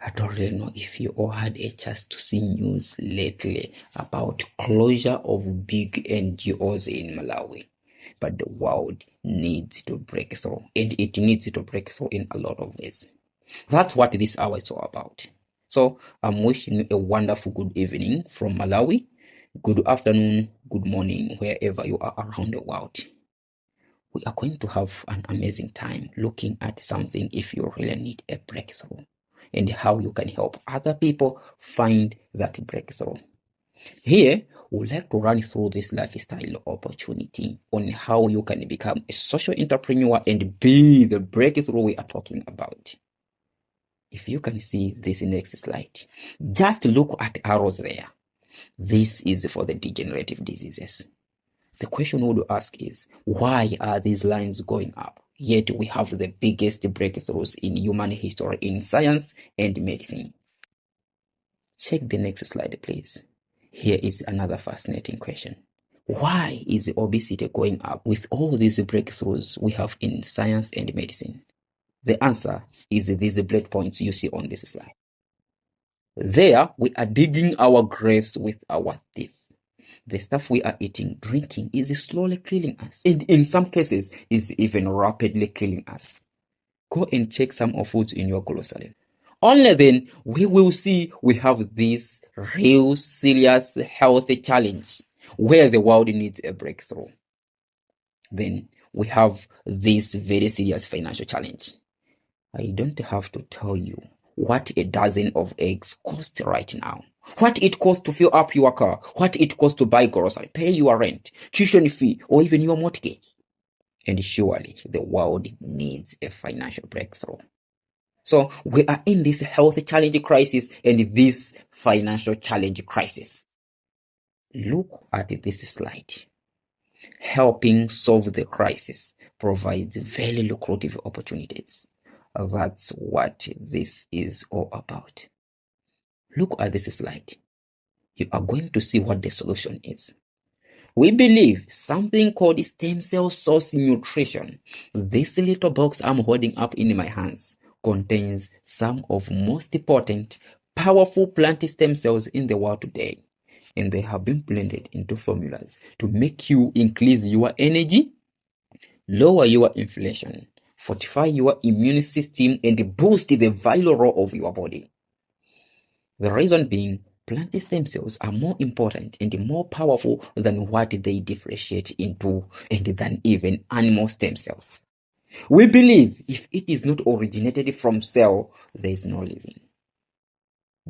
I don't really know if you all had a chance to see news lately about closure of big NGOs in Malawi. But the world needs to break through, and it needs to break through in a lot of ways. That's what this hour is all about. So I'm wishing you a wonderful good evening from Malawi, good afternoon, good morning, wherever you are around the world. We are going to have an amazing time looking at something if you really need a breakthrough and how you can help other people find that breakthrough. Here, we'd like to run through this lifestyle opportunity on how you can become a social entrepreneur and be the breakthrough we are talking about. If you can see this next slide, just look at arrows there. This is for the degenerative diseases. The question we would ask is, why are these lines going up? Yet we have the biggest breakthroughs in human history in science and medicine. Check the next slide, please. Here is another fascinating question. Why is obesity going up with all these breakthroughs we have in science and medicine? The answer is these bullet points you see on this slide. There, we are digging our graves with our teeth. The stuff we are eating, drinking is slowly killing us. And in some cases, is even rapidly killing us. Go and check some of foods in your grocery. Only then we will see we have this real serious health challenge where the world needs a breakthrough. Then we have this very serious financial challenge. I don't have to tell you what a dozen of eggs cost right now. What it costs to fill up your car, what it costs to buy grocery, pay your rent, tuition fee, or even your mortgage. And surely the world needs a financial breakthrough. So we are in this health challenge crisis and this financial challenge crisis. Look at this slide. Helping solve the crisis provides very lucrative opportunities. That's what this is all about. Look at this slide. You are going to see what the solution is. We believe something called stem cell source nutrition. This little box I'm holding up in my hands contains some of most potent, powerful plant stem cells in the world today. And they have been blended into formulas to make you increase your energy, lower your inflation, fortify your immune system, and boost the viral of your body. The reason being, plant stem cells are more important and more powerful than what they differentiate into and than even animal stem cells. We believe if it is not originated from cell, there is no living.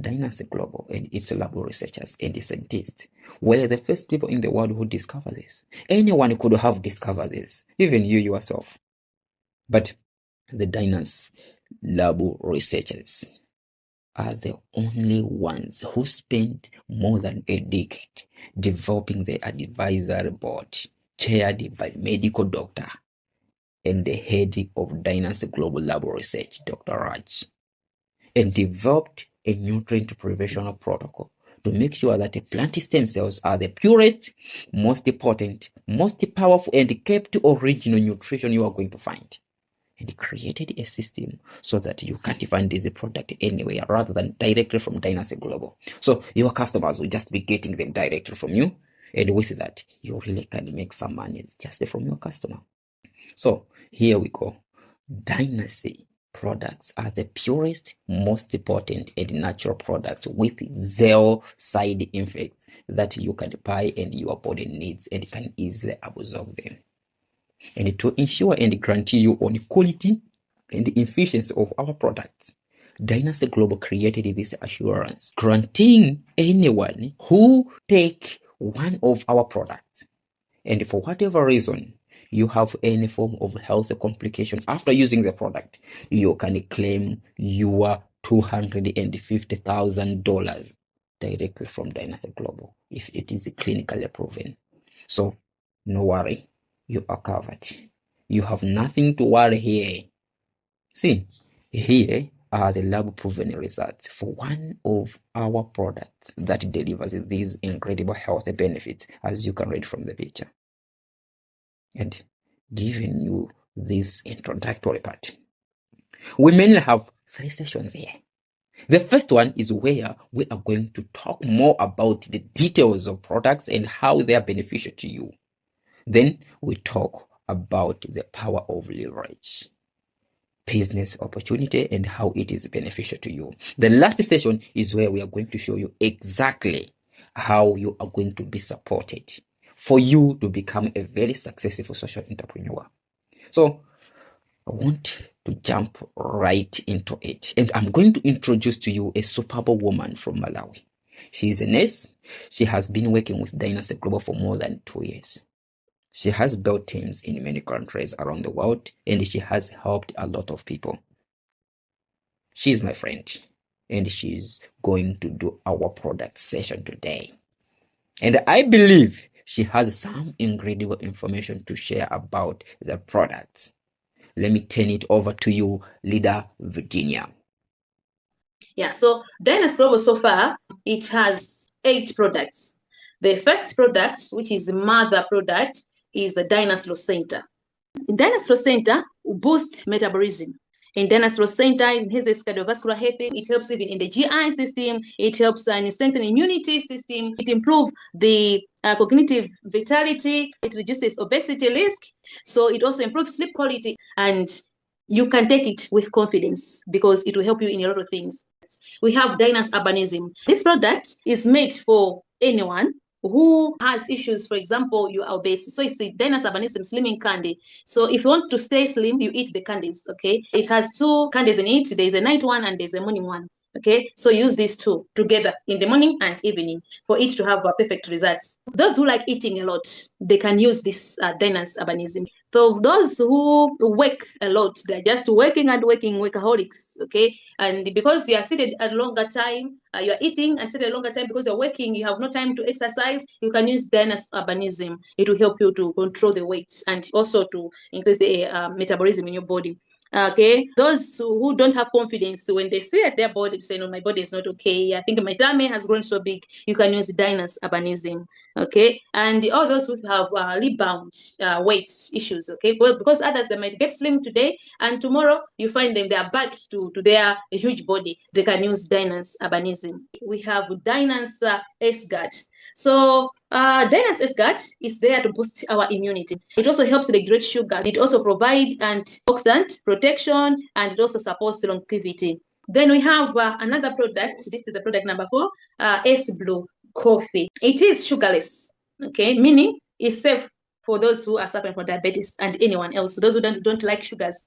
Dynance Global and its lab researchers and scientists were the first people in the world who discovered this. Anyone could have discovered this, even you yourself. But the Dynance lab researchers are the only ones who spent more than a decade developing the advisory board chaired by medical doctor and the head of Dynance Global Lab Research, Dr. Raj, and developed a nutrient prevention protocol to make sure that the plant stem cells are the purest, most potent, most powerful, and kept original nutrition you are going to find. And created a system so that you can't find this product anywhere rather than directly from Dynance Global. So your customers will just be getting them directly from you. And with that, you really can make some money just from your customer. So here we go. Dynance products are the purest, most potent, and natural products with zero side effects that you can buy and your body needs and can easily absorb them. And to ensure and guarantee you on quality and the efficiency of our products, Dynance Global created this assurance, granting anyone who take one of our products, and for whatever reason you have any form of health complication after using the product, you can claim your $250,000 directly from Dynance Global if it is clinically proven. So no worry. You are covered. You have nothing to worry here. See, here are the lab-proven results for one of our products that delivers these incredible health benefits, as you can read from the picture. And giving you this introductory part, we mainly have 3 sessions here. The first one is where we are going to talk more about the details of products and how they are beneficial to you. Then we talk about the power of leverage, business opportunity, and how it is beneficial to you. The last session is where we are going to show you exactly how you are going to be supported for you to become a very successful social entrepreneur. So I want to jump right into it. And I'm going to introduce to you a superb woman from Malawi. She is a nurse. She has been working with Dynance Global for more than 2 years. She has built teams in many countries around the world, and she has helped a lot of people. She's my friend, and she's going to do our product session today. And I believe she has some incredible information to share about the products. Let me turn it over to you, Leader Virginia. Yeah, so Dynance Global so far, it has 8 products. The first product, which is the mother product, is a Dynance Center. In Dynance Center, boosts metabolism. In Dynance Center, it has this cardiovascular health. It helps even in the GI system. It helps in strengthening immunity system. It improves the cognitive vitality. It reduces obesity risk. So it also improves sleep quality. And you can take it with confidence because it will help you in a lot of things. We have Dynance Urbanism. This product is made for anyone who has issues. For example, you are obese. So it's the Dynance Urbanism Slimming Candy. So if you want to stay slim, you eat the candies, okay? It has 2 candies in it. There's a night one and there's a morning one. Okay, so use these 2 together in the morning and evening for it to have perfect results. Those who like eating a lot, they can use this Dynance Urbanism. So those who work a lot, they're just working and working, workaholics, okay? And because you are seated a longer time, you are eating and seated a longer time because you're working, you have no time to exercise, you can use Dynance Urbanism. It will help you to control the weight and also to increase the metabolism in your body. Okay, those who don't have confidence, when they see at their body, say, no, my body is not okay, I think my tummy has grown so big, you can use Dynance Urbanism. Okay, and all those who have rebound weight issues, okay, well, because others, they might get slim today and tomorrow you find them, they are back to their huge body, they can use Dynance Urbanism. We have Dynance S-Guard. So Dynance S-Guard is there to boost our immunity. It also helps regulate sugar. It also provides antioxidant protection, and it also supports longevity. Then we have another product. This is the product number 4, S-Blue Coffee. It is sugarless, okay, meaning it's safe for those who are suffering from diabetes and anyone else. Those who don't like sugars,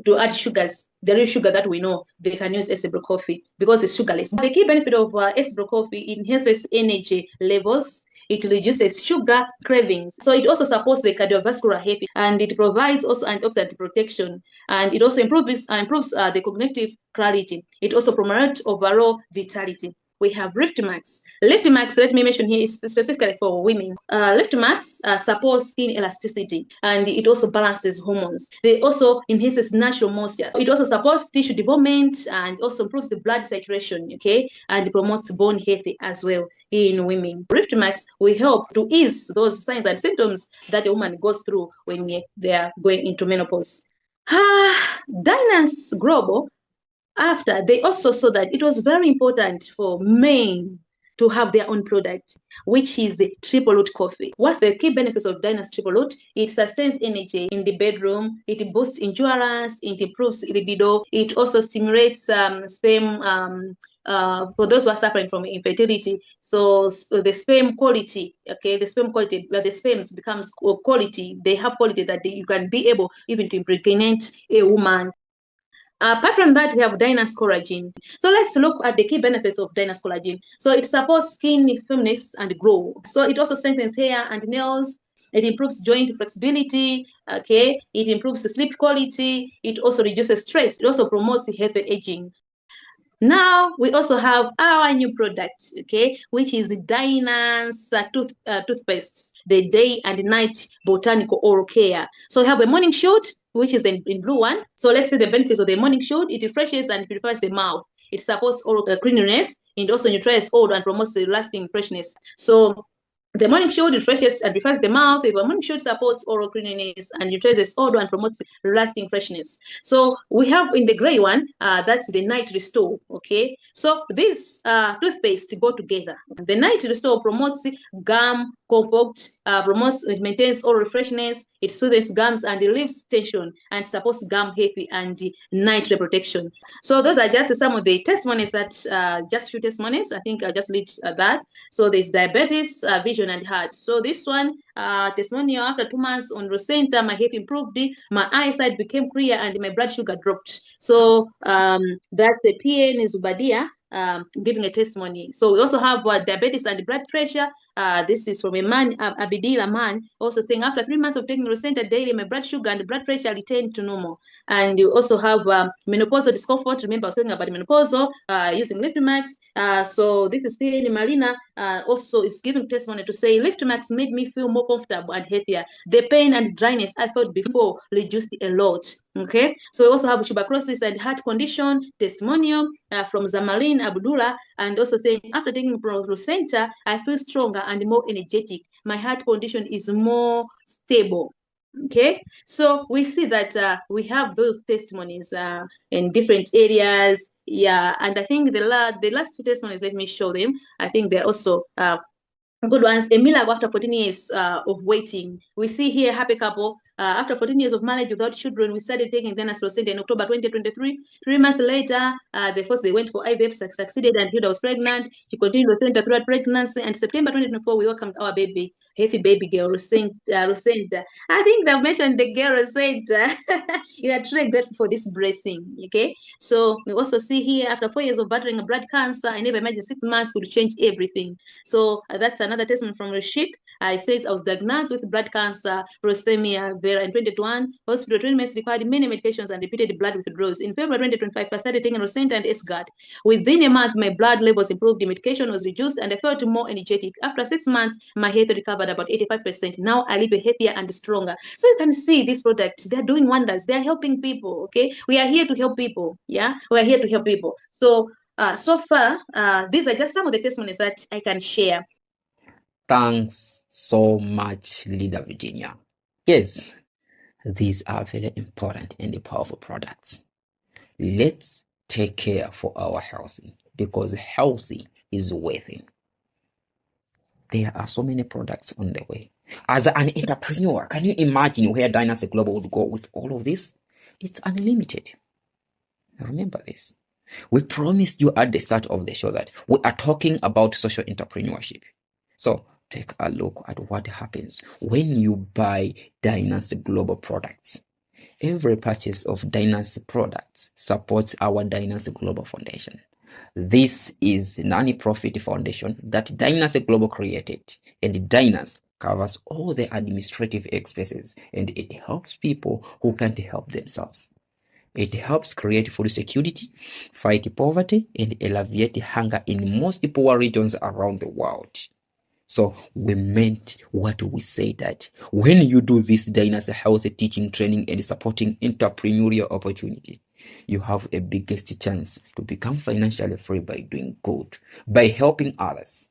to add sugars, the real sugar that we know, they can use S-Blue Coffee because it's sugarless. The key benefit of S-Blue Coffee enhances energy levels. It reduces sugar cravings. So it also supports the cardiovascular health, and it provides also antioxidant protection, and it also improves the cognitive clarity. It also promotes overall vitality. We have Lift Max. Lift Max, let me mention here, is specifically for women. Lift Max supports skin elasticity, and it also balances hormones. They also enhances natural moisture. It also supports tissue development and also improves the blood circulation, okay, and promotes bone health as well in women. Lift Max will help to ease those signs and symptoms that a woman goes through when they are going into menopause. Dynance Global, after, they also saw that it was very important for men to have their own product, which is triple root coffee. What's the key benefits of Dynance triple root? It sustains energy in the bedroom, it boosts endurance, it improves libido, it also stimulates sperm for those who are suffering from infertility. So the sperm quality, okay, the sperm quality, where the sperms becomes quality, they have quality that you can be able even to impregnate a woman. Apart from that, we have Dynance Collagen. So let's look at the key benefits of Dynance Collagen. So it supports skin firmness and glow. So it also strengthens hair and nails. It improves joint flexibility. Okay, it improves the sleep quality. It also reduces stress. It also promotes healthy aging. Now we also have our new product, okay, which is the Dynance toothpaste, the day and night botanical oral care. So we have a morning shoot, which is the in blue one. So let's see the benefits of the morning shoot. It refreshes and purifies the mouth. It supports oral cleanliness. It also neutralizes old and promotes the lasting freshness. So The morning shield refreshes and refreshes the mouth. The morning shield supports oral cleanliness and neutralizes odor and promotes lasting freshness. So we have in the gray one, that's the night restore. Okay, so these toothpaste go together. The night restore promotes gum comfort, it maintains oral freshness, it soothes gums and relieves tension and supports gum health and night protection. So those are just some of the testimonies that just few testimonies. I think I just read that. So there's diabetes, vision, and heart. So this one, testimonial, after 2 months on Rosenta, my health improved, my eyesight became clear, and my blood sugar dropped. So that's a PN Zubadia. Giving a testimony. So we also have diabetes and blood pressure. This is from a man, Abidil man, also saying after 3 months of taking Rosenta daily, my blood sugar and blood pressure returned to normal. And you also have menopausal discomfort. Remember, I was talking about menopausal using Liftmax. So this is Pili Marina. Also, is giving testimony to say Liftmax made me feel more comfortable and healthier. The pain and dryness I felt before reduced a lot. Okay. So we also have tuberculosis and heart condition testimonial from Zamalin Abdullah, and also saying after taking Rosenta, I feel stronger and more energetic. My heart condition is more stable. Okay, so we see that we have those testimonies in different areas. Yeah, and I think the last two testimonies, let me show them. I think they're also good ones. Emilago, after 14 years of waiting. We see here happy couple. After 14 years of marriage without children, we started taking Dynance Global in October 2023. 3 months later, they went for IVF, succeeded, and Hilda was pregnant. She continued Rosenta throughout pregnancy, and September 2024, we welcomed our baby, healthy baby girl, Rosenta. I think they've mentioned the girl Rosenta. You are truly grateful for this blessing. Okay, so we also see here after 4 years of battling blood cancer, I never imagined 6 months could change everything. So that's another testimony from Rashik. It says I was diagnosed with blood cancer, prostemia vera in 2021. Hospital treatments required many medications and repeated blood withdrawals. In February 2025, I started taking Rosenta and Esgard. Within a month, my blood levels improved, the medication was reduced, and I felt more energetic. After 6 months, my health recovered about 85%. Now I live healthier and stronger. So you can see these products, they're doing wonders. They're helping people, okay? We are here to help people, yeah? We're here to help people. So so far, these are just some of the testimonies that I can share. Thanks so much, Leader Virginia. Yes, these are very important and powerful products. Let's take care for our healthy, because healthy is worth it. There are so many products on the way. As an entrepreneur, can you imagine where Dynance Global would go with all of this? It's unlimited. Remember this. We promised you at the start of the show that we are talking about social entrepreneurship. So take a look at what happens when you buy Dynance Global products. Every purchase of Dynance products supports our Dynance Global Foundation. This is a non-profit foundation that Dynance Global created, and Dynance covers all the administrative expenses, and it helps people who can't help themselves. It helps create food security, fight poverty, and alleviate hunger in most poor regions around the world. So we meant what we say, that when you do this Dynance health teaching, training, and supporting entrepreneurial opportunity, you have a biggest chance to become financially free by doing good, by helping others.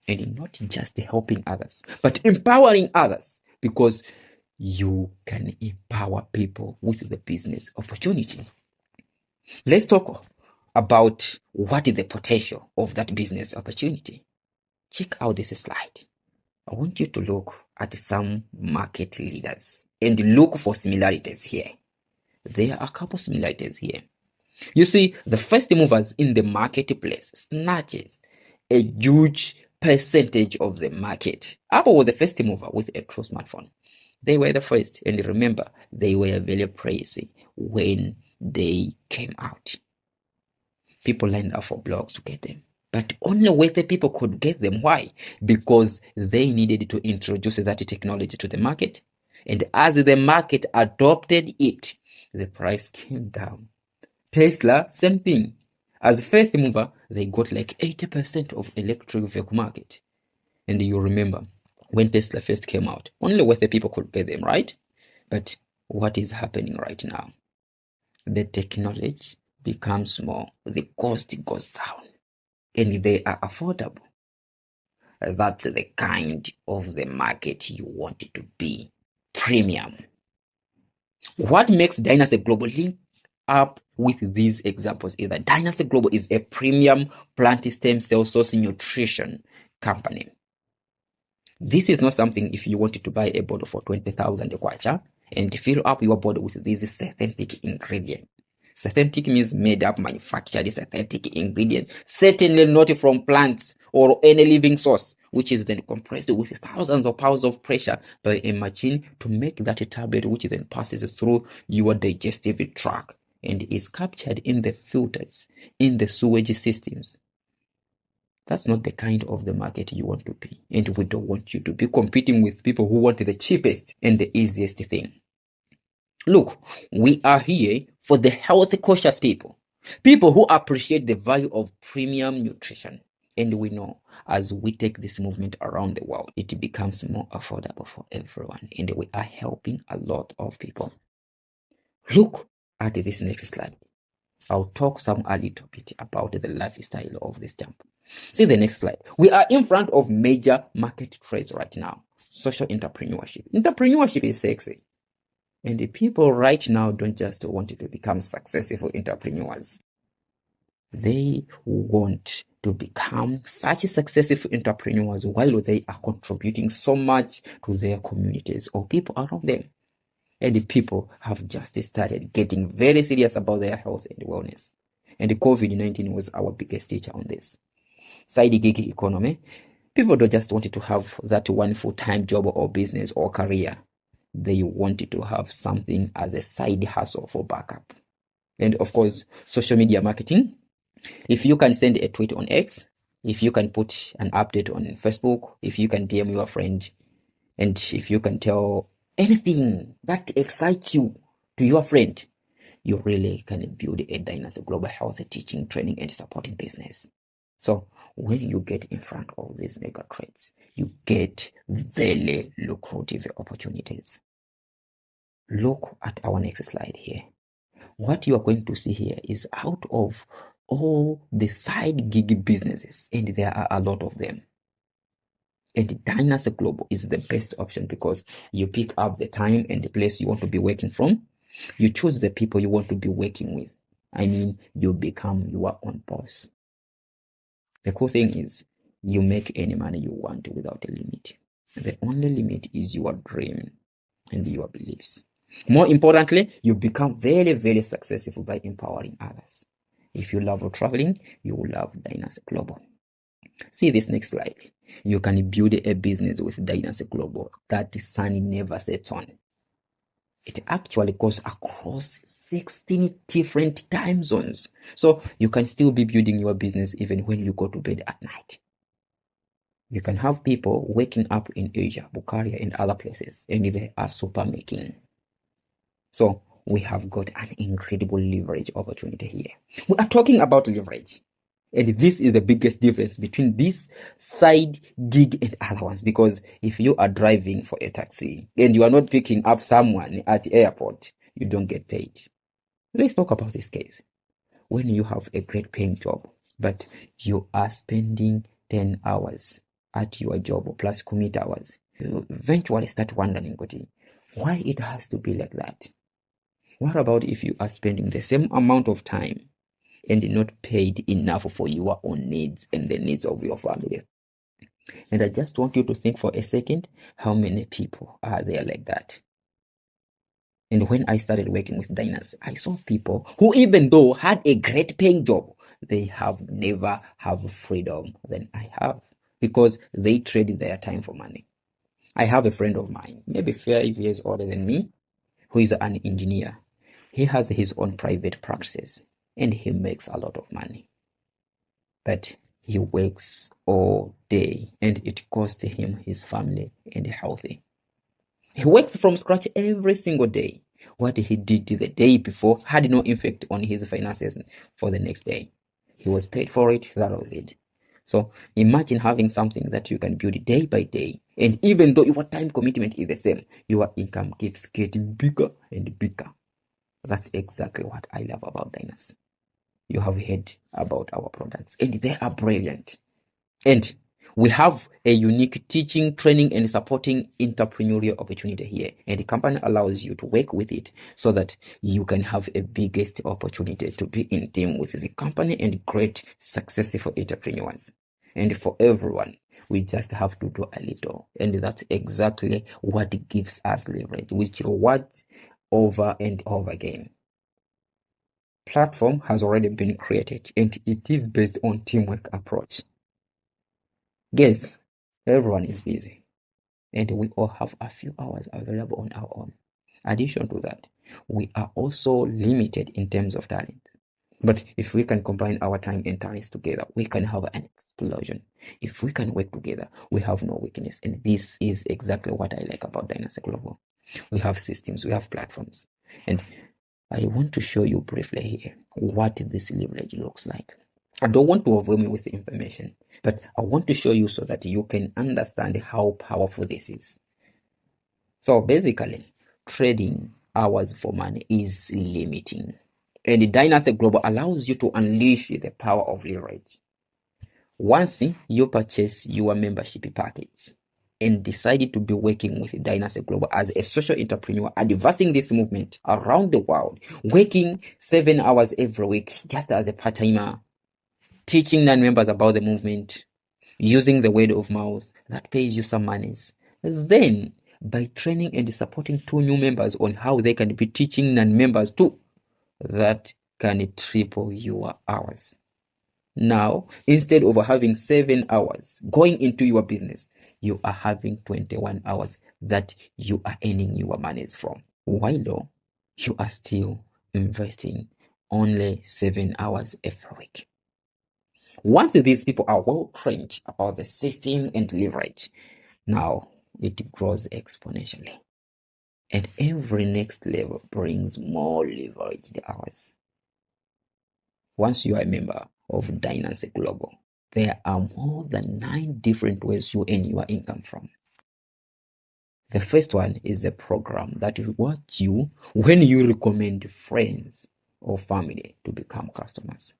And not just helping others, but empowering others, because you can empower people with the business opportunity. Let's talk about what is the potential of that business opportunity. Check out this slide. I want you to look at some market leaders and look for similarities here. There are a couple similarities here. You see, the first movers in the marketplace snatches a huge percentage of the market. Apple was the first mover with a true smartphone. They were the first, and remember, they were very pricey when they came out. People lined up for blogs to get them, but only wealthy people could get them. Why? Because they needed to introduce that technology to the market, and as the market adopted it, the price came down. Tesla, same thing. As first mover, they got like 80% of electric vehicle market. And you remember, when Tesla first came out, only wealthy people could get them, right? But what is happening right now? The technology becomes more, the cost goes down, and they are affordable. That's the kind of the market you want it to be. Premium. What makes Dynance Global link up with these examples is that Dynance Global is a premium plant stem cell source nutrition company. This is not something if you wanted to buy a bottle for 20,000 kwacha and fill up your body with these synthetic ingredients. Synthetic means made up, manufactured synthetic ingredient, certainly not from plants or any living source, which is then compressed with thousands of pounds of pressure by a machine to make that a tablet, which then passes through your digestive tract and is captured in the filters, in the sewage systems. That's not the kind of the market you want to be. And we don't want you to be competing with people who want the cheapest and the easiest thing. Look, we are here for the health conscious people. People who appreciate the value of premium nutrition. And we know as we take this movement around the world, it becomes more affordable for everyone. And we are helping a lot of people. Look at this next slide. I'll talk a little bit about the lifestyle of this jump. See the next slide. We are in front of major market trends right now. Social entrepreneurship. Entrepreneurship is sexy. And the people right now don't just want to become successful entrepreneurs. They want to become such successful entrepreneurs while they are contributing so much to their communities or people around them. And the people have just started getting very serious about their health and wellness. And the COVID-19 was our biggest teacher on this. Side gig economy. People don't just want to have that one full-time job or business or career. They wanted to have something as a side hustle for backup. And of course, social media marketing. If you can send a tweet on X, if you can put an update on Facebook, if you can DM your friend, and if you can tell anything that excites you to your friend, you really can build a Dynance Global health teaching, training, and supporting business. So when you get in front of these mega trends, you get very lucrative opportunities. Look at our next slide here. What you are going to see here is out of all the side gig businesses, and there are a lot of them. And Dynance Global is the best option because you pick up the time and the place you want to be working from. You choose the people you want to be working with. I mean, you become your own boss. The cool thing is you make any money you want without a limit. The only limit is your dream and your beliefs. More importantly, you become very, very successful by empowering others. If you love traveling, you will love Dynance Global. See this next slide. You can build a business with Dynance Global that the sun never sets on. It actually goes across 16 different time zones. So you can still be building your business even when you go to bed at night. You can have people waking up in Asia, Bulgaria, and other places, and they are super making. So we have got an incredible leverage opportunity here. We are talking about leverage. And this is the biggest difference between this side gig and other ones. Because if you are driving for a taxi and you are not picking up someone at the airport, you don't get paid. Let's talk about this case. When you have a great paying job, but you are spending 10 hours at your job plus commute hours, you eventually start wondering why it has to be like that. What about if you are spending the same amount of time and not paid enough for your own needs and the needs of your family? And I just want you to think for a second, how many people are there like that? And when I started working with Dynance, I saw people who, even though had a great paying job, they have never have freedom than I have because they trade their time for money. I have a friend of mine, maybe 5 years older than me, who is an engineer. He has his own private practices and he makes a lot of money. But he works all day and it costs him his family and healthy. He works from scratch every single day. What he did the day before had no effect on his finances for the next day. He was paid for it, that was it. So imagine having something that you can build day by day. And even though your time commitment is the same, your income keeps getting bigger and bigger. That's exactly what I love about Dynance. You have heard about our products and they are brilliant. And We have a unique teaching, training, and supporting entrepreneurial opportunity here. And the company allows you to work with it so that you can have a biggest opportunity to be in team with the company and create success for entrepreneurs. And for everyone, we just have to do a little. And that's exactly what gives us leverage, which reward over and over again. Platform has already been created and it is based on teamwork approach. Guess everyone is busy and we all have a few hours available on our own. Addition to that, we are also limited in terms of talent. But if we can combine our time and talents together, we can have an explosion. If we can work together, we have no weakness. And this is exactly what I like about Dynance Global. We have systems, we have platforms. And I want to show you briefly here what this leverage looks like. I don't want to overwhelm you with the information, but I want to show you so that you can understand how powerful this is. So basically, trading hours for money is limiting. And Dynance Global allows you to unleash the power of leverage. Once you purchase your membership package and decided to be working with Dynance Global as a social entrepreneur, advancing this movement around the world, working 7 hours every week just as a part-timer, teaching non-members about the movement, using the word of mouth that pays you some monies. Then, by training and supporting 2 new members on how they can be teaching non-members too, that can triple your hours. Now, instead of having 7 hours going into your business, you are having 21 hours that you are earning your monies from. While you are still investing only 7 hours every week. Once these people are well trained about the system and leverage, now it grows exponentially. And every next level brings more leveraged hours. Once you are a member of Dynance Global, there are more than 9 different ways you earn your income from. The first one is a program that rewards you when you recommend friends or family to become customers,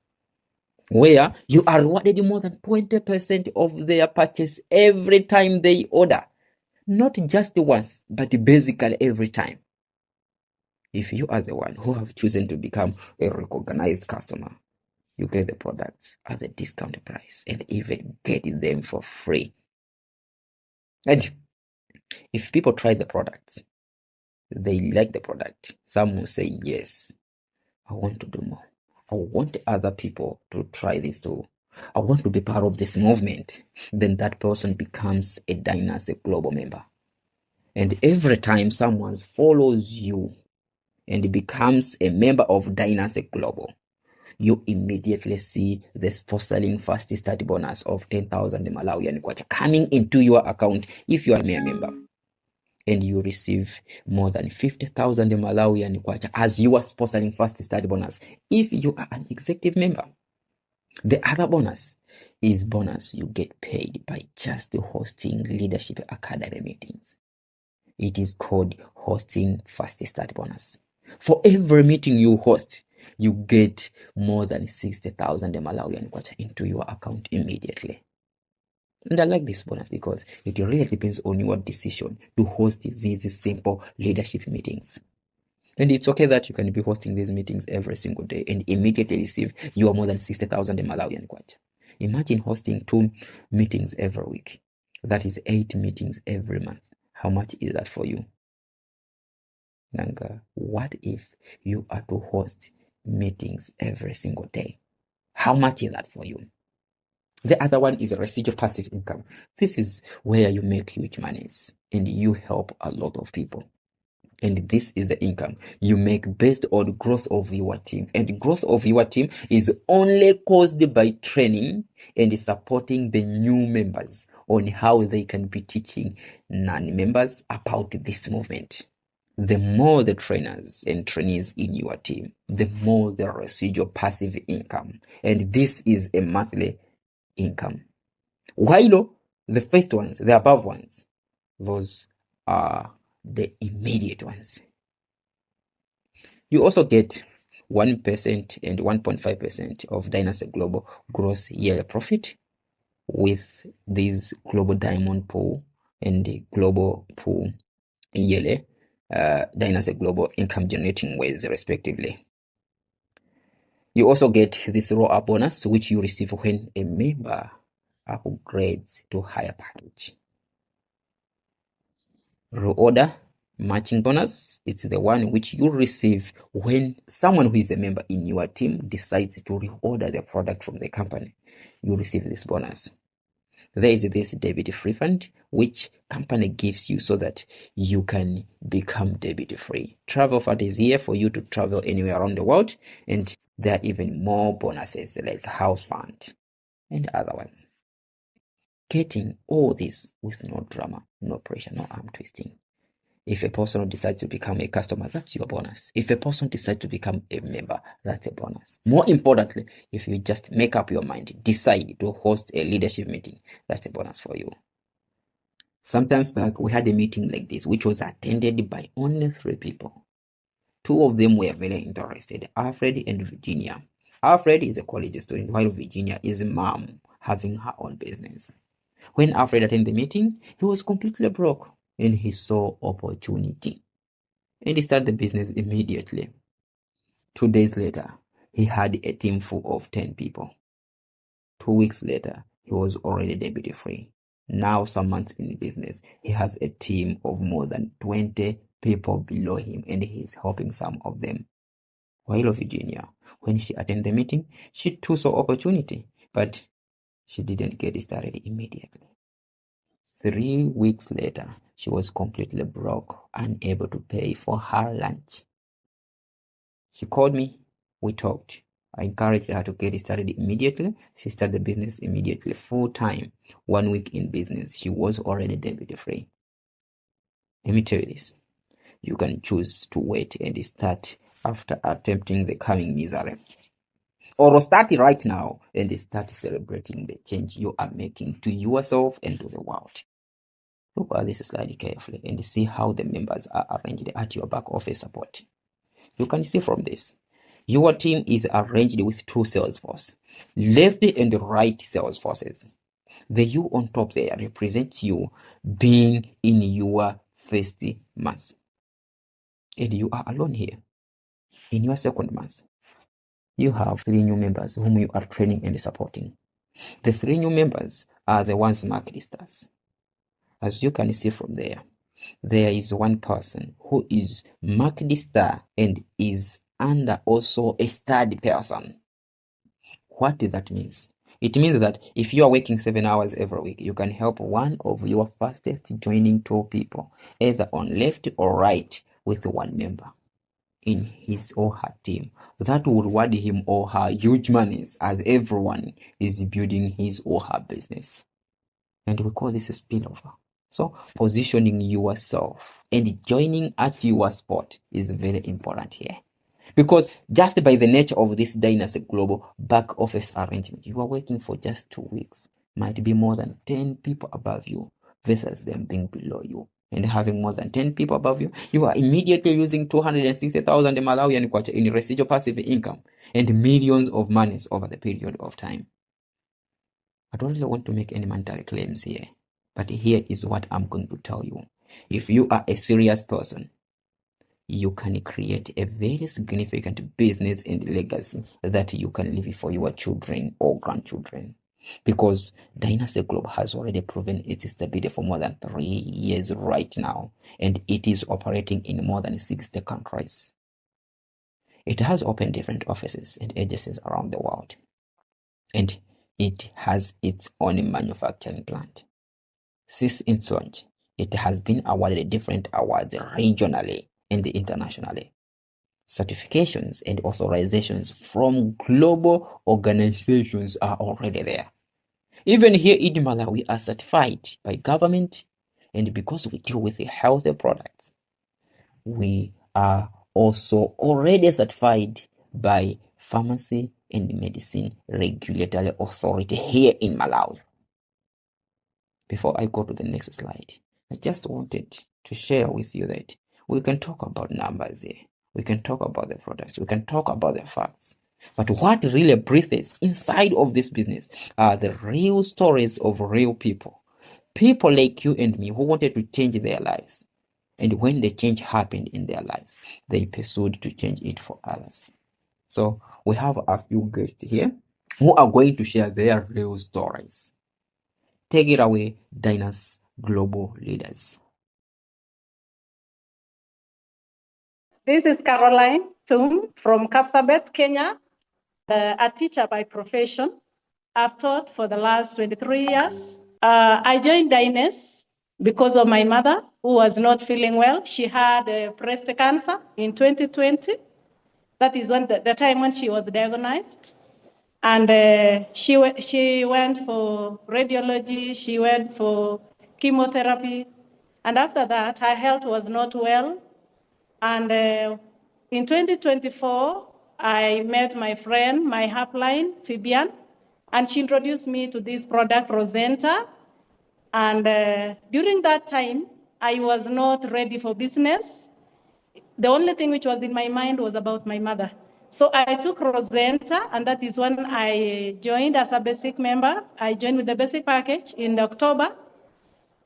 where you are rewarded more than 20% of their purchase every time they order. Not just once, but basically every time. If you are the one who have chosen to become a recognized customer, you get the products at a discount price and even get them for free. And if people try the product, they like the product, some will say, yes, I want to do more. I want other people to try this too. I want to be part of this movement. Then that person becomes a Dynance Global member. And every time someone follows you and becomes a member of Dynance Global, you immediately see the sponsoring fast start bonus of 10,000 Malawian kwacha coming into your account if you are a member. And you receive more than 50,000 Malawian kwacha as your sponsoring fast start bonus if you are an executive member. The other bonus is bonus you get paid by just hosting Leadership Academy meetings. It is called hosting fast start bonus. For every meeting you host, you get more than 60,000 Malawian kwacha into your account immediately. And I like this bonus because it really depends on your decision to host these simple leadership meetings. And it's okay that you can be hosting these meetings every single day and immediately receive your more than 60,000 Malawian kwacha. Imagine hosting 2 meetings every week. That is 8 meetings every month. How much is that for you? Nanga, what if you are to host meetings every single day? How much is that for you? The other one is a residual passive income. This is where you make huge monies and you help a lot of people. And this is the income you make based on growth of your team. And growth of your team is only caused by training and supporting the new members on how they can be teaching non-members about this movement. The more the trainers and trainees in your team, the more the residual passive income. And this is a monthly income. While the first ones, the above ones, those are the immediate ones. You also get 1% and 1.5% of Dynance Global gross yearly profit. with this global diamond pool and the global pool yearly Dynance Global income generating ways respectively. You also get this roll-up bonus, which you receive when a member upgrades to higher package. Reorder matching bonus, it's the one which you receive when someone who is a member in your team decides to reorder the product from the company. You receive this bonus. There is this debit free fund, which company gives you so that you can become debit free. Travel fund is here for you to travel anywhere around the world, and there are even more bonuses like house fund and other ones. Getting all this with no drama, no pressure, no arm twisting. If a person decides to become a customer, that's your bonus. If a person decides to become a member, that's a bonus. More importantly, if you just make up your mind, decide to host a leadership meeting, that's a bonus for you. Sometimes back, we had a meeting like this, which was attended by only 3 people. 2 of them were very interested, Alfred and Virginia. Alfred is a college student, while Virginia is a mom having her own business. When Alfred attended the meeting, he was completely broke and he saw opportunity. And he started the business immediately. 2 days later, he had a team full of 10 people. 2 weeks later, he was already debit free. Now, some months in the business, he has a team of more than 20 people below him, and he's helping some of them. While Virginia, when she attended the meeting, she too saw opportunity, but she didn't get started immediately. 3 weeks later, she was completely broke, unable to pay for her lunch. She called me, we talked. I encouraged her to get started immediately. She started the business immediately, full time. 1 week in business, she was already debit free. Let me tell you this. You can choose to wait and start after attempting the coming misery. Or start right now and start celebrating the change you are making to yourself and to the world. Look at this slide carefully and see how the members are arranged at your back office support. You can see from this, your team is arranged with 2 sales forces, left and right sales forces. The U on top there represents you being in your first month. And you are alone here. In your second month, you have 3 new members whom you are training and supporting. The 3 new members are the ones market stars. As you can see from there is one person who is market star and is under also a study person. What does that mean? It means that if you are working 7 hours every week, you can help one of your fastest joining 2 people, either on left or right, with 1 member in his or her team. That will reward him or her huge monies as everyone is building his or her business. And we call this a spillover. So positioning yourself and joining at your spot is very important here. Because just by the nature of this Dynance Global back office arrangement, you are working for just 2 weeks. Might be more than 10 people above you versus them being below you. And having more than 10 people above you, you are immediately using 260,000 Malawian kwacha in residual passive income and millions of monies over the period of time. I don't really want to make any monetary claims here, but here is what I'm going to tell you. If you are a serious person, you can create a very significant business and legacy that you can leave for your children or grandchildren. Because Dynance Global has already proven its stability for more than 3 years right now, and it is operating in more than 60 countries. It has opened different offices and agencies around the world, and it has its own manufacturing plant. Since its launch, it has been awarded different awards regionally and internationally. Certifications and authorizations from global organizations are already there. Even here in Malawi, we are certified by government, and because we deal with healthy products, we are also already certified by Pharmacy and Medicine Regulatory Authority here in Malawi. Before I go to the next slide, I just wanted to share with you that we can talk about numbers here. We can talk about the products. We can talk about the facts. But what really breathes inside of this business are the real stories of real people. People like you and me who wanted to change their lives. And when the change happened in their lives, they pursued to change it for others. So we have a few guests here who are going to share their real stories. Take it away, Dynance Global leaders. This is Caroline Tum from Kapsabet, Kenya, a teacher by profession. I've taught for the last 23 years. I joined Dynance because of my mother, who was not feeling well. She had breast cancer in 2020. That is when the time when she was diagnosed. And she went for radiology, she went for chemotherapy. And after that, her health was not well. And in 2024, I met my friend, my upline, Fabian, and she introduced me to this product, Rosenta. And during that time, I was not ready for business. The only thing which was in my mind was about my mother. So I took Rosenta, and that is when I joined as a basic member. I joined with the basic package in October.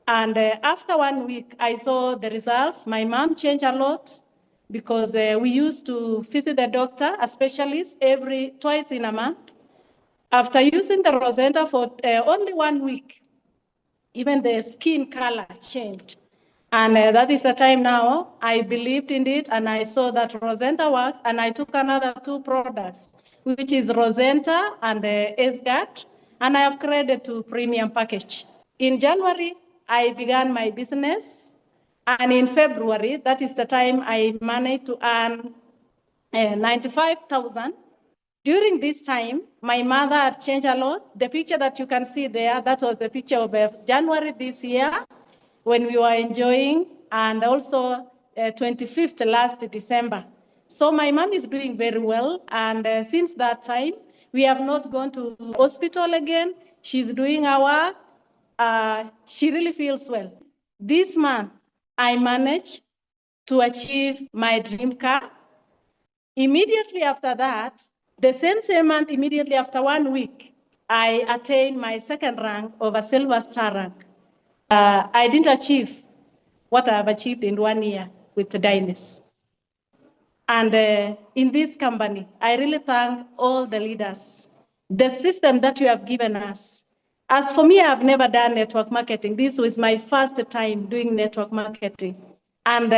And after 1 week, I saw the results. My mom changed a lot because we used to visit the doctor, a specialist, twice in a month. After using the Rosenta for only 1 week, even the skin color changed. And that is the time now I believed in it, and I saw that Rosenta works, and I took another 2 products, which is Rosenta and SGAT, and I upgraded to premium package. In January, I began my business, and in February, that is the time I managed to earn 95,000. During this time, my mother had changed a lot. The picture that you can see there, that was the picture of January this year when we were enjoying, and also 25th last December. So my mom is doing very well, and since that time, we have not gone to hospital again. She's doing her work. She really feels well. This month, I managed to achieve my dream car. Immediately after that, the same month, immediately after 1 week, I attained my second rank of a silver star rank. I didn't achieve what I have achieved in 1 year with the Dynance. And in this company, I really thank all the leaders, the system that you have given us. As for me, I've never done network marketing. This was my first time doing network marketing. And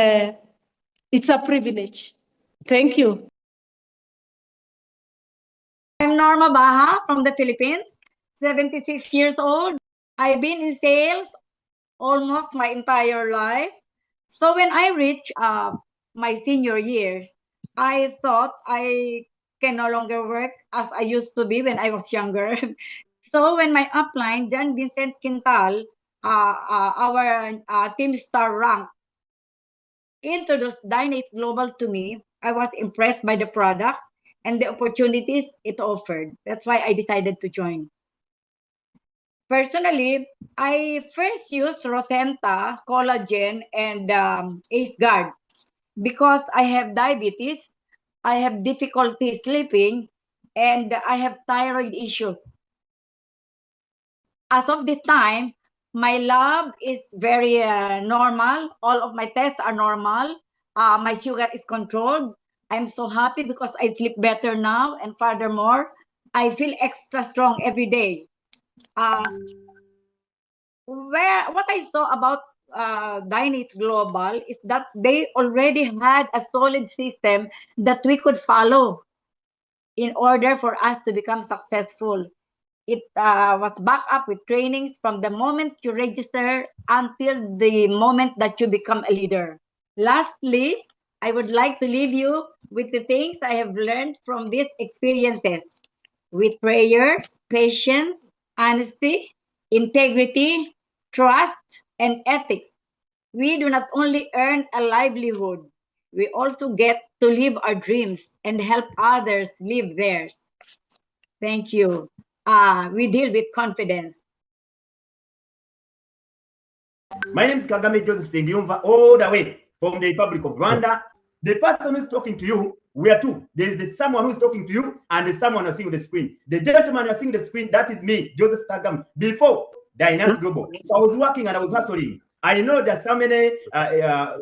it's a privilege. Thank you. I'm Norma Baha from the Philippines, 76 years old. I've been in sales almost my entire life. So when I reached my senior years, I thought I can no longer work as I used to be when I was younger. So when my upline, John Vincent Quintal, our team star rank, introduced Dynance Global to me, I was impressed by the product and the opportunities it offered. That's why I decided to join. Personally, I first used Rosenta, collagen, and Ace Guard because I have diabetes, I have difficulty sleeping, and I have thyroid issues. As of this time, my lab is very normal. All of my tests are normal. My sugar is controlled. I'm so happy because I sleep better now. And furthermore, I feel extra strong every day. What I saw about Dynance Global is that they already had a solid system that we could follow in order for us to become successful. It was backed up with trainings from the moment you register until the moment that you become a leader. Lastly, I would like to leave you with the things I have learned from these experiences. With prayers, patience, honesty, integrity, trust, and ethics, we do not only earn a livelihood, we also get to live our dreams and help others live theirs. Thank you. We deal with confidence. My name is Kagame Joseph Sindiyumva, all the way from the Republic of Rwanda. The person who's talking to you, we are two. There is someone who's talking to you, and there's someone who's seeing the screen. The gentleman you're seeing the screen, that is me, Joseph Kagam, before Dynance Global. So I was working and I was hustling. I know there's so many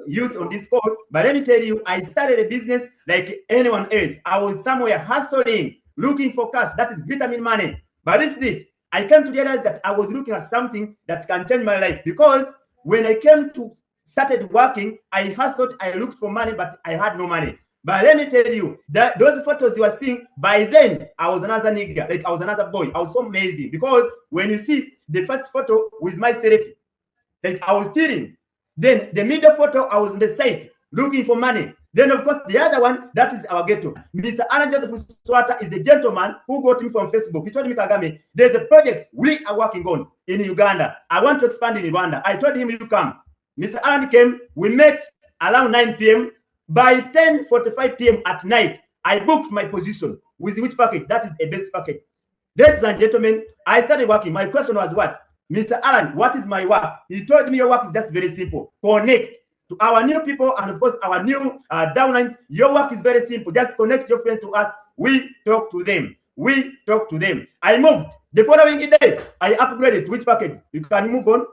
youth on this call, but let me tell you, I started a business like anyone else. I was somewhere hustling, looking for cash. That is vitamin money. But this is it. I came to realize that I was looking at something that can change my life, because when I came to started working, I hustled, I looked for money, but I had no money. But let me tell you, that those photos you are seeing, by then, I was another nigga, like I was another boy. I was so amazing, because when you see the first photo with my selfie, like I was stealing. Then the middle photo, I was on the site looking for money. Then, of course, the other one, that is our ghetto. Mr. Alan Joseph Swata is the gentleman who got me from Facebook. He told me, Kagame, there's a project we are working on in Uganda. I want to expand in Rwanda. I told him, you come. Mr. Alan came. We met around 9 p.m. By 10:45 p.m. at night, I booked my position with which package? That is a base package. Ladies and gentlemen, I started working. My question was what? Mr. Alan, what is my work? He told me your work is just very simple. Connect to our new people and, of course, our new downlines. Your work is very simple. Just connect your friends to us. We talk to them. We talk to them. I moved. The following day, I upgraded to which package? You can move on.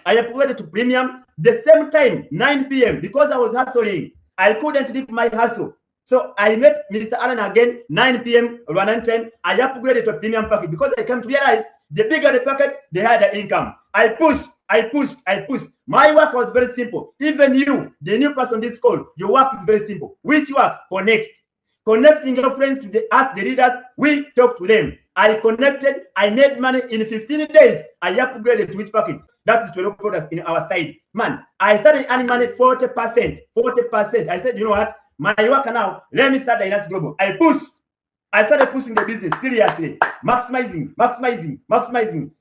I upgraded to premium. The same time, 9 p.m. Because I was hustling, I couldn't leave my hustle. So I met Mr. Allen again, 9 p.m. around 10. I upgraded to a premium package because I came to realize the bigger the package, the higher the income. I pushed. My work was very simple. Even you, the new person on this call, your work is very simple. Which work? Connect. Connecting your friends to us, the leaders, we talk to them. I connected, I made money in 15 days. I upgraded to which package? That is 12 products in our side. Man, I started earning money 40%. 40%. I said, you know what? My work now, let me start Dynance Global. I started pushing the business seriously, maximizing.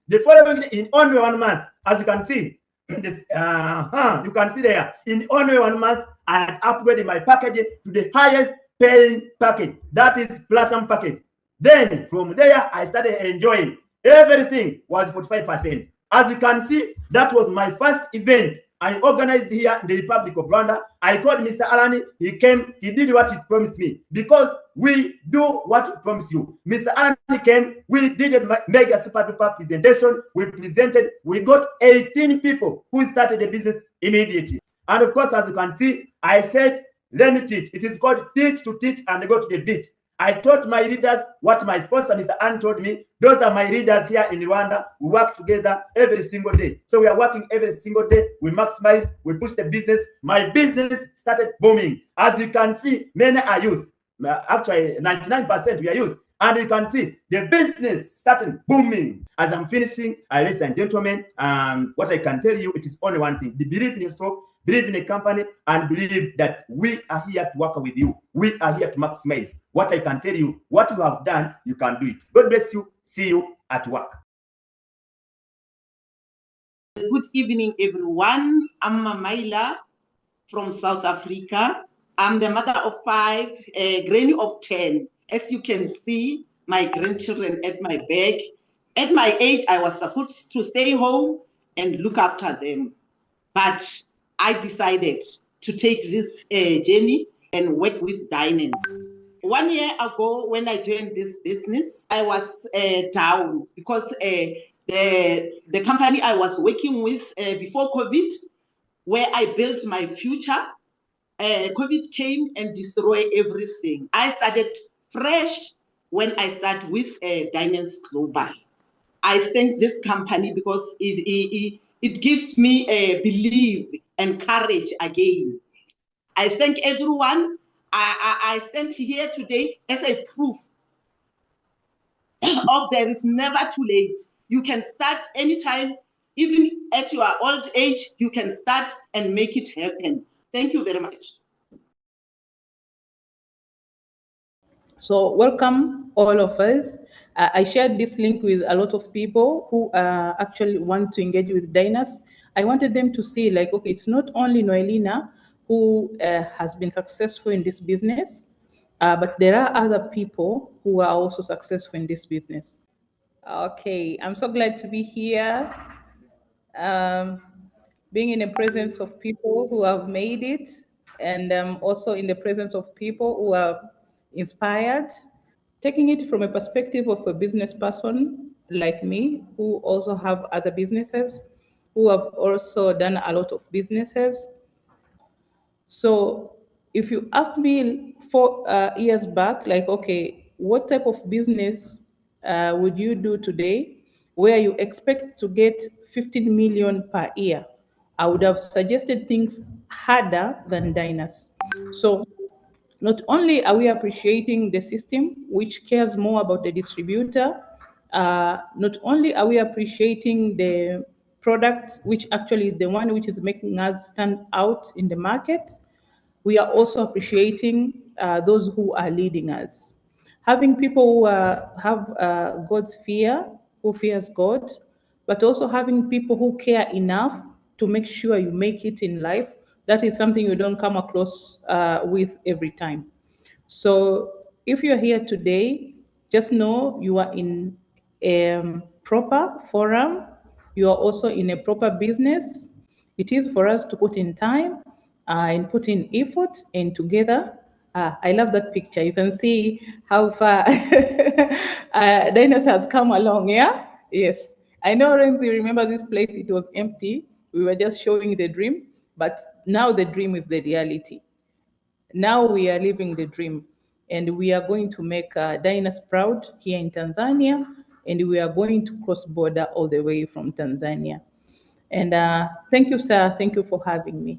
The following day, in only 1 month, as you can see, this, you can see there, in only 1 month, I had upgraded my package to the highest paying package. That is platinum package. Then from there, I started enjoying. Everything was 45%. As you can see, that was my first event I organized here in the Republic of Rwanda. I called Mr. Alani. He came. He did what he promised me, because we do what we promise you. Mr. Alani came. We did a mega super duper presentation. We presented. We got 18 people who started the business immediately. And of course, as you can see, I said, let me teach. It is called teach to teach and go to the beat. I taught my leaders what my sponsor, Mr. Ann, told me. Those are my leaders here in Rwanda. We work together every single day. So we are working every single day. We maximize, we push the business. My business started booming. As you can see, many are youth. Actually, 99% we are youth. And you can see the business started booming. As I'm finishing, ladies and gentlemen, what I can tell you, it is only one thing. Believe in yourself, believe in a company, and believe that we are here to work with you. We are here to maximize. What I can tell you, what you have done, you can do it. God bless you. See you at work. Good evening, everyone. I'm Mamaila from South Africa. I'm the mother of 5, a granny of 10. As you can see, my grandchildren at my back. At my age, I was supposed to stay home and look after them. But I decided to take this journey and work with Dynance. 1 year ago, when I joined this business, I was down because the company I was working with before COVID, where I built my future, COVID came and destroyed everything. I started fresh when I started with Dynance Global. I thank this company because it gives me a belief and courage again. I thank everyone. I stand here today as a proof of there is never too late. You can start anytime, even at your old age, you can start and make it happen. Thank you very much. So welcome all of us. I shared this link with a lot of people who actually want to engage with Dynance. I wanted them to see, like, okay, it's not only Noelina who has been successful in this business, but there are other people who are also successful in this business. Okay, I'm so glad to be here, being in the presence of people who have made it. and also in the presence of people who are inspired, taking it from a perspective of a business person like me, who also have other businesses, who have also done a lot of businesses. So if you asked me 4 years back, like, okay, what type of business would you do today where you expect to get 15 million per year? I would have suggested things harder than Dynance. So not only are we appreciating the system, which cares more about the distributor, not only are we appreciating the product, which actually is the one which is making us stand out in the market, we are also appreciating those who are leading us. Having people who have God's fear, who fears God, but also having people who care enough to make sure you make it in life, that is something you don't come across with every time. So if you're here today, just know you are in a proper forum. You are also in a proper business. It is for us to put in time and put in effort, and together. I love that picture. You can see how far Dynance has come along, yeah? Yes. I know, Renzi, remember this place, it was empty. We were just showing the dream, but now the dream is the reality. Now we are living the dream, and we are going to make Dynance proud here in Tanzania, and we are going to cross border all the way from Tanzania. And thank you, sir. Thank you for having me.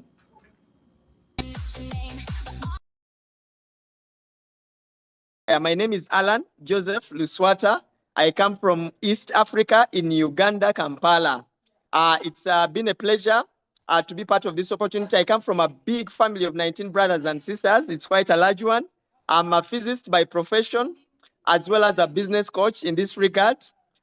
My name is Alan Joseph Luswata. I come from East Africa in Uganda, Kampala. It's been a pleasure to be part of this opportunity. I come from a big family of 19 brothers and sisters. It's quite a large one. I'm a physicist by profession, as well as a business coach in this regard.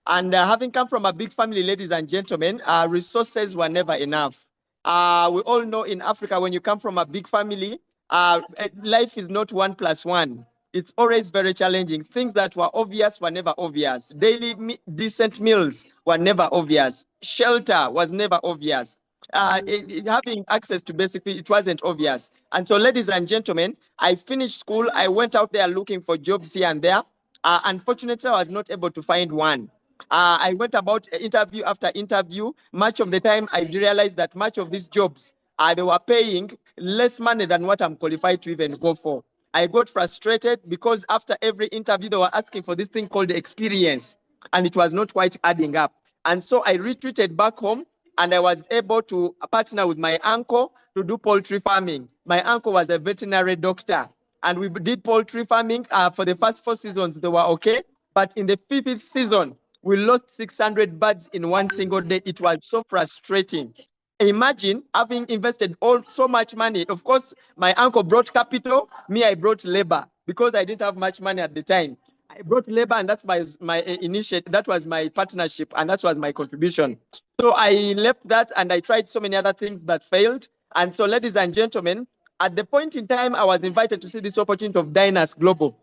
And having come from a big family, ladies and gentlemen, resources were never enough. We all know in Africa, when you come from a big family, life is not 1 + 1. It's always very challenging. Things that were obvious were never obvious. Daily decent meals were never obvious. Shelter was never obvious. Having access to basic, it wasn't obvious. And so, ladies and gentlemen, I finished school. I went out there looking for jobs here and there. Unfortunately, I was not able to find one. I went about interview after interview. Much of the time, I realized that much of these jobs, they were paying less money than what I'm qualified to even go for. I got frustrated because after every interview, they were asking for this thing called experience, and it was not quite adding up. And so I retreated back home, and I was able to partner with my uncle to do poultry farming. My uncle was a veterinary doctor, and we did poultry farming. For the first 4 seasons, they were okay. But in the 5th season, we lost 600 birds in one single day. It was so frustrating. Imagine having invested so much money. Of course, my uncle brought capital. Me, I brought labor because I didn't have much money at the time. I brought labor, and that's my initiative. That was my partnership, and that was my contribution. So I left that, and I tried so many other things that failed. And so, ladies and gentlemen, at the point in time, I was invited to see this opportunity of Dynance Global.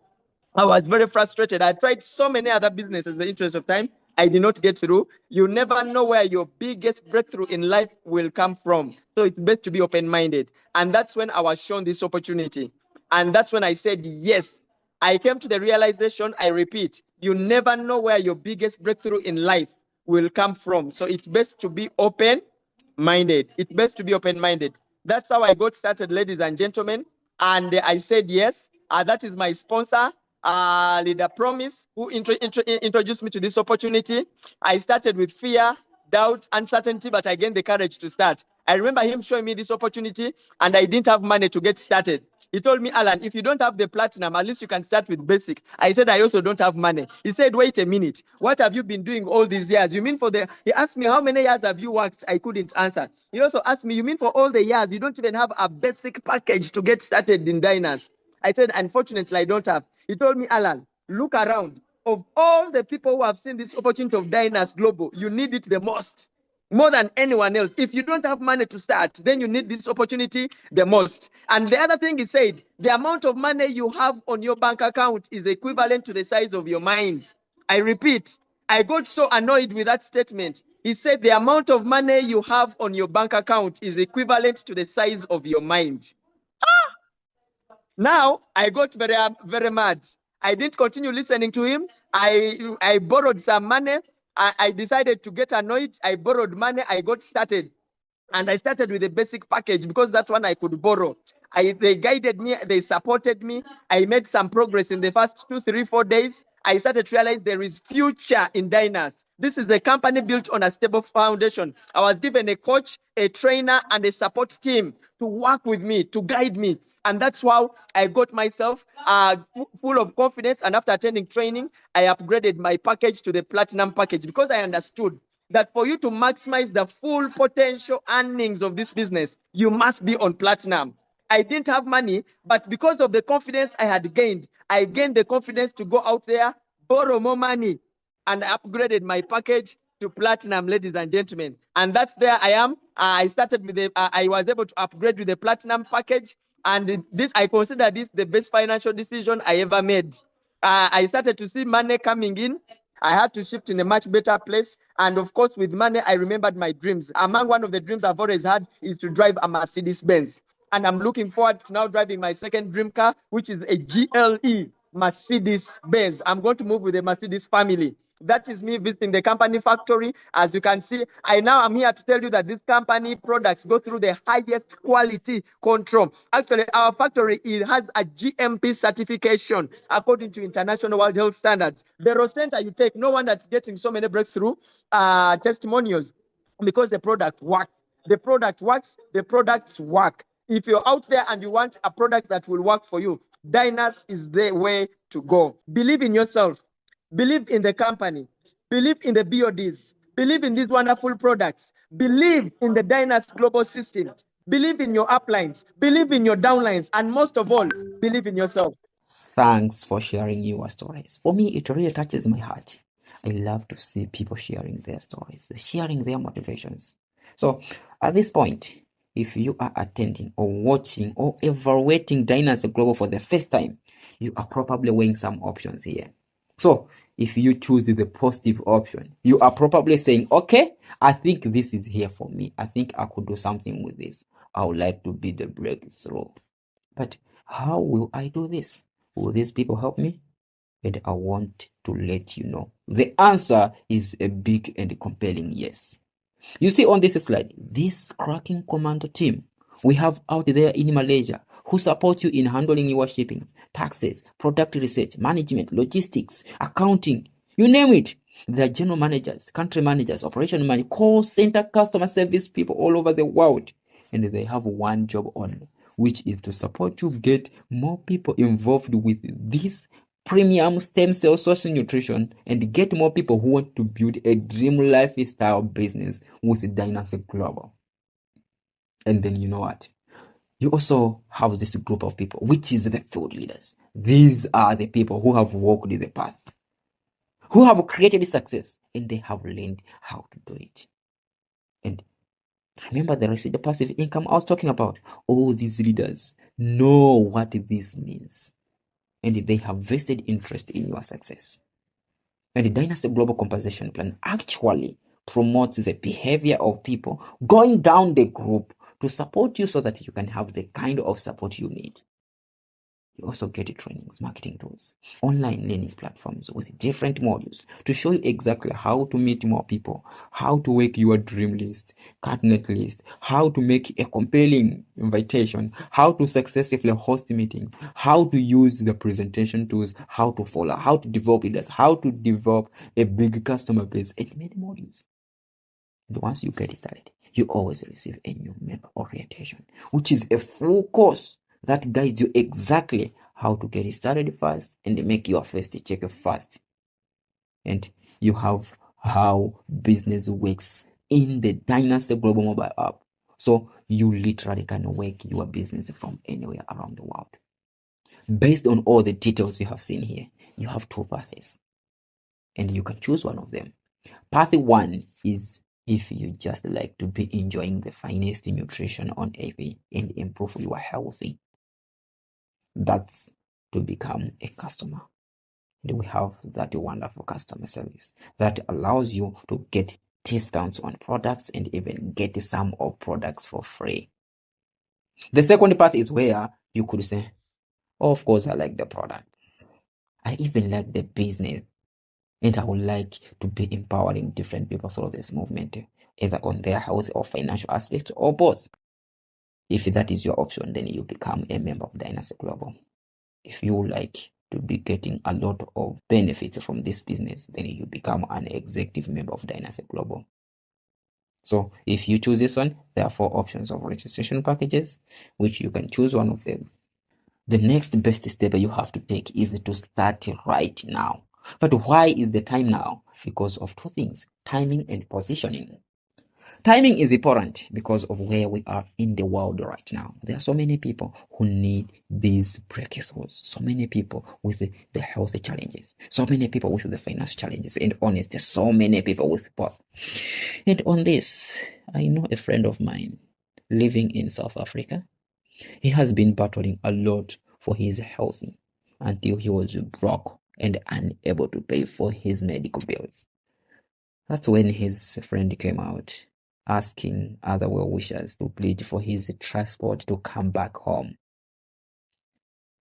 I was very frustrated. I tried so many other businesses in the interest of time. I did not get through. You never know where your biggest breakthrough in life will come from. So it's best to be open-minded. And that's when I was shown this opportunity. And that's when I said, yes. I came to the realization, I repeat, you never know where your biggest breakthrough in life will come from. So it's best to be open-minded. It's best to be open-minded. That's how I got started, ladies and gentlemen. And I said, yes, that is my sponsor, Leader Promise, who introduced me to this opportunity. I started with fear, doubt, uncertainty, but I gained the courage to start. I remember him showing me this opportunity, and I didn't have money to get started. He told me, Alan, if you don't have the platinum, at least you can start with basic. I said, I also don't have money. He said, wait a minute. What have you been doing all these years? You mean he asked me, how many years have you worked? I couldn't answer. He also asked me, you mean for all the years, you don't even have a basic package to get started in Dynance? I said, unfortunately, I don't have. He told me, Alan, look around. Of all the people who have seen this opportunity of Dynance Global, you need it the most, more than anyone else. If you don't have money to start, then you need this opportunity the most. And the other thing he said, the amount of money you have on your bank account is equivalent to the size of your mind. I repeat, I got so annoyed with that statement. He said the amount of money you have on your bank account is equivalent to the size of your mind. Now I got very mad. I didn't continue listening to him. I borrowed some money. I decided to get annoyed. I borrowed money. I got started. And I started with a basic package because that one I could borrow. They guided me, they supported me. I made some progress in the first 2, 3, 4 days. I started to realize there is future in Dynance. This is a company built on a stable foundation. I was given a coach, a trainer, and a support team to work with me, to guide me. And that's how I got myself full of confidence. And after attending training, I upgraded my package to the platinum package because I understood that for you to maximize the full potential earnings of this business, you must be on platinum. I didn't have money, but because of the confidence I had gained, I gained the confidence to go out there, borrow more money, and I upgraded my package to platinum, ladies and gentlemen. And that's there I am. I started with I was able to upgrade with the platinum package, and this I consider this the best financial decision I ever made. I started to see money coming in. I had to shift in a much better place. And of course, with money, I remembered my dreams. Among one of the dreams I've always had is to drive a Mercedes Benz. And I'm looking forward to now driving my second dream car, which is a GLE Mercedes Benz. I'm going to move with the Mercedes family. That is me visiting the company factory. As you can see, I now am here to tell you that this company products go through the highest quality control. Actually, our factory has a GMP certification according to International World Health Standards. The raw center you take, no one that's getting so many breakthrough testimonials because the product works. The product works, the products work. If you're out there and you want a product that will work for you, Dynance is the way to go. Believe in yourself. Believe in the company. Believe in the BODs. Believe in these wonderful products. Believe in the Dynance Global system. Believe in your uplines. Believe in your downlines. And most of all, believe in yourself. Thanks for sharing your stories. For me, it really touches my heart. I love to see people sharing their stories, sharing their motivations. So, at this point, if you are attending or watching or evaluating Dynance Global for the first time, you are probably weighing some options here. So, if you choose the positive option, you are probably saying, okay, I think this is here for me. I think I could do something with this. I would like to be the breakthrough. But how will I do this? Will these people help me? And I want to let you know. The answer is a big and compelling yes. You see on this slide, this cracking commando team we have out there in Malaysia who support you in handling your shippings, taxes, product research, management, logistics, accounting, you name it. They are general managers, country managers, operation managers, call center, customer service people all over the world. And they have one job only, which is to support you get more people involved with this premium stem cell social nutrition and get more people who want to build a dream lifestyle business with Dynance Global. And then you know what? You also have this group of people, which is the field leaders. These are the people who have walked the path, who have created success, and they have learned how to do it. And remember the residual passive income I was talking about? All these leaders know what this means, and they have vested interest in your success. And the Dynasty Global Compensation Plan actually promotes the behavior of people going down the group to support you so that you can have the kind of support you need. You also get trainings, marketing tools, online learning platforms with different modules to show you exactly how to meet more people, how to work your dream list, candidate list, how to make a compelling invitation, how to successfully host meetings, how to use the presentation tools, how to follow, how to develop leaders, how to develop a big customer base, and many modules. And once you get started, you always receive a new member orientation, which is a full course that guides you exactly how to get started fast and make your first check fast. And you have how business works in the Dynance Global mobile app. So you literally can work your business from anywhere around the world. Based on all the details you have seen here, you have two paths, and you can choose one of them. Path 1 is if you just like to be enjoying the finest nutrition on earth and improve your health. That's to become a customer. And we have that wonderful customer service that allows you to get discounts on products and even get some of products for free. The second path is where you could say, Of course, I like the product. I even like the business. And I would like to be empowering different people through this movement, either on their health or financial aspects or both. If that is your option, then you become a member of Dynance Global. If you like to be getting a lot of benefits from this business, then you become an executive member of Dynance Global. So if you choose this one, there are 4 options of registration packages, which you can choose one of them. The next best step you have to take is to start right now. But why is the time now? Because of 2 things, timing and positioning. Timing is important because of where we are in the world right now. There are so many people who need these breakthroughs. So many people with the health challenges. So many people with the finance challenges. And honestly, so many people with both. And on this, I know a friend of mine living in South Africa. He has been battling a lot for his health until he was broke and unable to pay for his medical bills. That's when his friend came out asking other well-wishers to plead for his transport to come back home.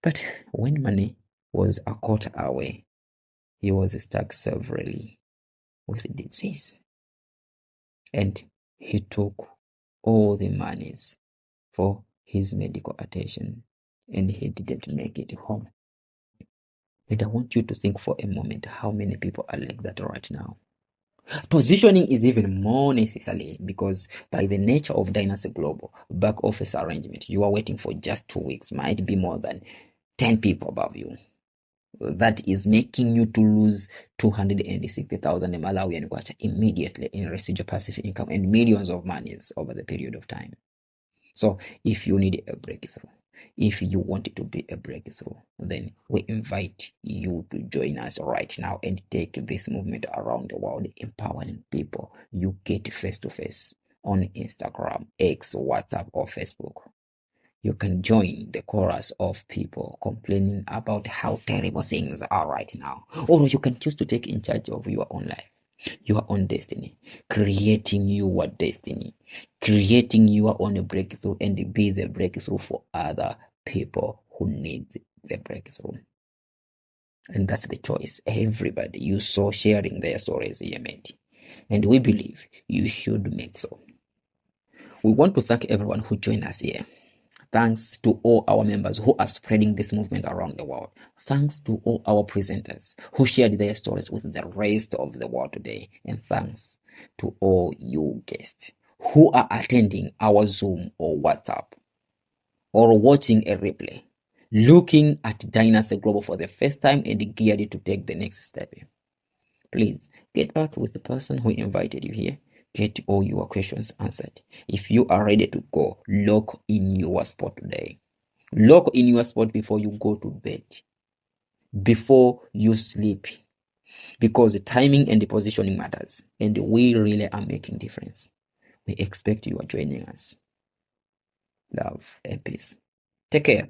But when money was a quarter away, he was stuck severely with disease. And he took all the monies for his medical attention and he didn't make it home. And I want you to think for a moment how many people are like that right now. Positioning is even more necessary because by the nature of Dynance Global back office arrangement, you are waiting for just 2 weeks, might be more than 10 people above you. That is making you to lose 260,000 Malawian kwacha immediately in residual passive income and millions of monies over the period of time. So if you need a breakthrough, if you want it to be a breakthrough, then we invite you to join us right now and take this movement around the world, empowering people. You get face to face on Instagram, X, WhatsApp, or Facebook. You can join the chorus of people complaining about how terrible things are right now. Or you can choose to take in charge of your own life, your own destiny, creating your destiny, creating your own breakthrough and be the breakthrough for other people who need the breakthrough. And that's the choice. Everybody you saw sharing their stories you made. And we believe you should make so. We want to thank everyone who joined us here. Thanks to all our members who are spreading this movement around the world. Thanks to all our presenters who shared their stories with the rest of the world today. And thanks to all you guests who are attending our Zoom or WhatsApp or watching a replay, looking at Dynance Global for the first time and geared to take the next step. Please get back with the person who invited you here. Get all your questions answered. If you are ready to go, lock in your spot today. Lock in your spot before you go to bed, before you sleep, because the timing and the positioning matters, and we really are making difference. We expect you are joining us. Love and peace. Take care.